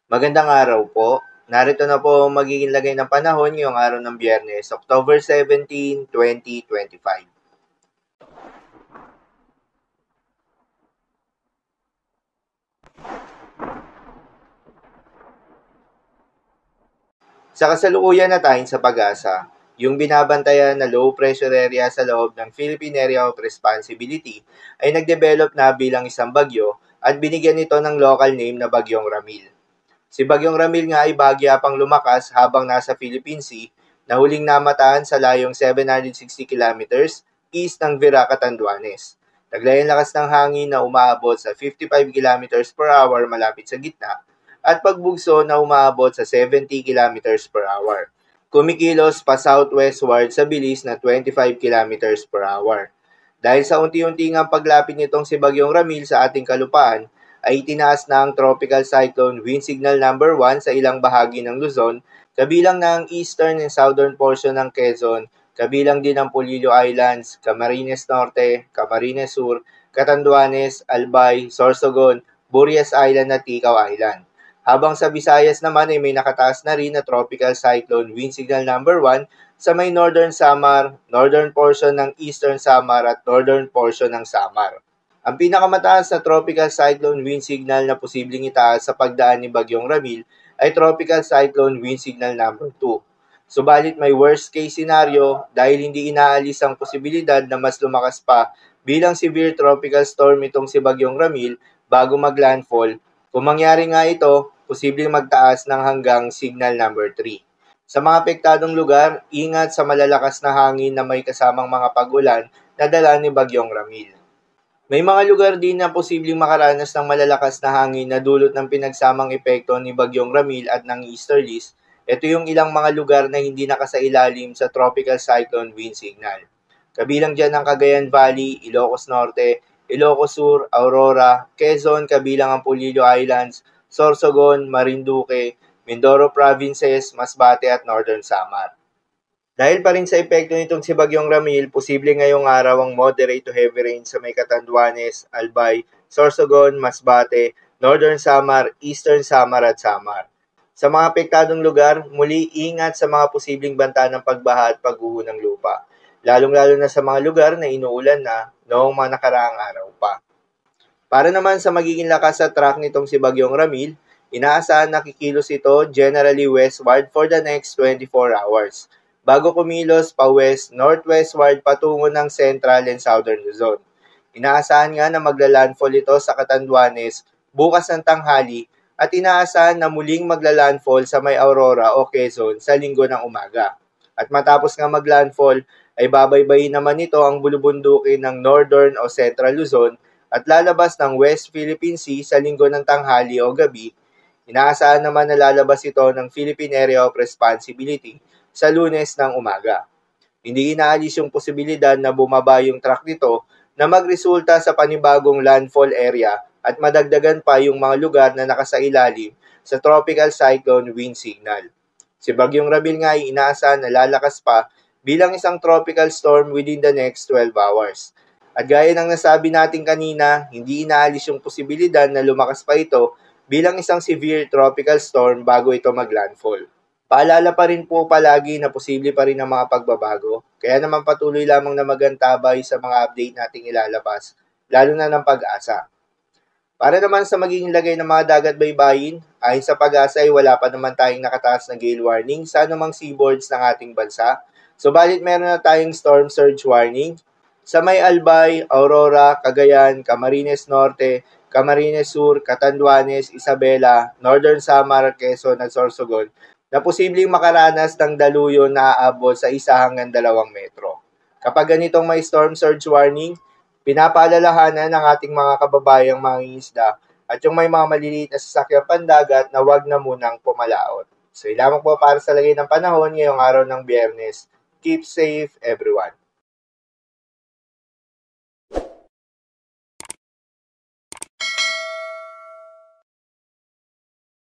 Magandang araw po. Narito na po ang magiging lagay ng panahon ngayong araw ng Biyernes, October 17, 2025. Sa kasalukuyan na tayo sa pag-asa, yung binabantayan na low pressure area sa loob ng Philippine Area of Responsibility ay nagdevelop na bilang isang bagyo at binigyan ito ng local name na Bagyong Ramil. Si Bagyong Ramil nga ay bahagya pang lumakas habang nasa Philippine Sea na huling namataan sa layong 760 kilometers east ng Vera, Catanduanes. Taglay ang lakas ng hangin na umaabot sa 55 kilometers per hour malapit sa gitna at pagbugso na umaabot sa 70 kilometers per hour. Kumikilos pa southwestward sa bilis na 25 kilometers per hour. Dahil sa unti-unting ang paglapit nitong si Bagyong Ramil sa ating kalupaan, ay itinaas na ang Tropical Cyclone Wind Signal number 1 sa ilang bahagi ng Luzon, kabilang na ang eastern and southern portion ng Quezon, kabilang din ang Polillo Islands, Camarines Norte, Camarines Sur, Catanduanes, Albay, Sorsogon, Burias Island at Ticao Island. Habang sa Visayas naman ay may nakataas na rin na Tropical Cyclone Wind Signal number 1 sa may Northern Samar, northern portion ng Eastern Samar at northern portion ng Samar. Ang pinakamataas na Tropical Cyclone Wind Signal na posibleng itaas sa pagdaan ni Bagyong Ramil ay Tropical Cyclone Wind Signal number 2. Subalit may worst case scenario dahil hindi inaalis ang posibilidad na mas lumakas pa bilang severe tropical storm itong si Bagyong Ramil bago maglandfall. Kung mangyari nga ito, posibleng magtaas ng hanggang signal number 3. Sa mga apektadong lugar, ingat sa malalakas na hangin na may kasamang mga pag-ulan na dala ni Bagyong Ramil. May mga lugar din na posibleng makaranas ng malalakas na hangin na dulot ng pinagsamang epekto ni Bagyong Ramil at ng easterlies. Ito yung ilang mga lugar na hindi nakasailalim sa Tropical Cyclone Wind Signal. Kabilang dyan ang Cagayan Valley, Ilocos Norte, Ilocos Sur, Aurora, Quezon, kabilang ang Polillo Islands, Sorsogon, Marinduque, Mindoro Provinces, Masbate at Northern Samar. Dahil pa rin sa epekto nitong si Bagyong Ramil, posible ngayong araw ang moderate to heavy rain sa may Catanduanes, Albay, Sorsogon, Masbate, Northern Samar, Eastern Samar at Samar. Sa mga apektadong lugar, muli ingat sa mga posibleng banta ng pagbaha at pagguho ng lupa, lalong-lalo na sa mga lugar na inuulan na noong mga nakaraang araw pa. Para naman sa magiging lakas at track nitong si Bagyong Ramil, inaasahan na kikilos ito generally westward for the next 24 hours bago kumilos pa west-northwestward patungo ng central and southern Luzon. Inaasahan nga na maglalandfall ito sa Catanduanes bukas ng tanghali at inaasahan na muling maglalandfall sa may Aurora o Quezon sa linggo ng umaga. At matapos nga maglandfall ay babaybayin naman ito ang bulubundukin ng northern o central Luzon at lalabas ng West Philippine Sea sa linggo ng tanghali o gabi. Inaasahan naman na lalabas ito ng Philippine Area of Responsibility sa Lunes ng umaga. Hindi inaalis yung posibilidad na bumaba yung track nito na magresulta sa panibagong landfall area at madagdagan pa yung mga lugar na nakasailalim sa Tropical Cyclone Wind Signal. Si Bagyong Ramil nga ay inaasahan na lalakas pa bilang isang tropical storm within the next 12 hours. At gaya ng nasabi natin kanina, hindi inaalis yung posibilidad na lumakas pa ito bilang isang severe tropical storm bago ito maglandfall. Paalala pa rin po palagi na posible pa rin ang mga pagbabago, kaya naman patuloy lamang na magantabay sa mga update nating ilalabas, lalo na ng pag-asa. Para naman sa magiging lagay ng mga dagat baybayin, ayon sa pag-asa ay wala pa naman tayong nakataas na gale warning sa anumang seaboards ng ating bansa. Subalit meron na tayong storm surge warning sa may Albay, Aurora, Cagayan, Camarines Norte, Camarines Sur, Catanduanes, Isabela, Northern Samar, Quezon at Sorsogon na posibleng makaranas ng daluyo na aabot sa 1 hanggang 2 metro. Kapag ganitong may storm surge warning, pinapaalalahanan ng ating mga kababayang mangingisda at yung may mga maliliit na sasakyang pandagat na wag na munang pumalaot. So, lamang po para sa lagay ng panahon ngayong araw ng Biyernes. Keep safe, everyone.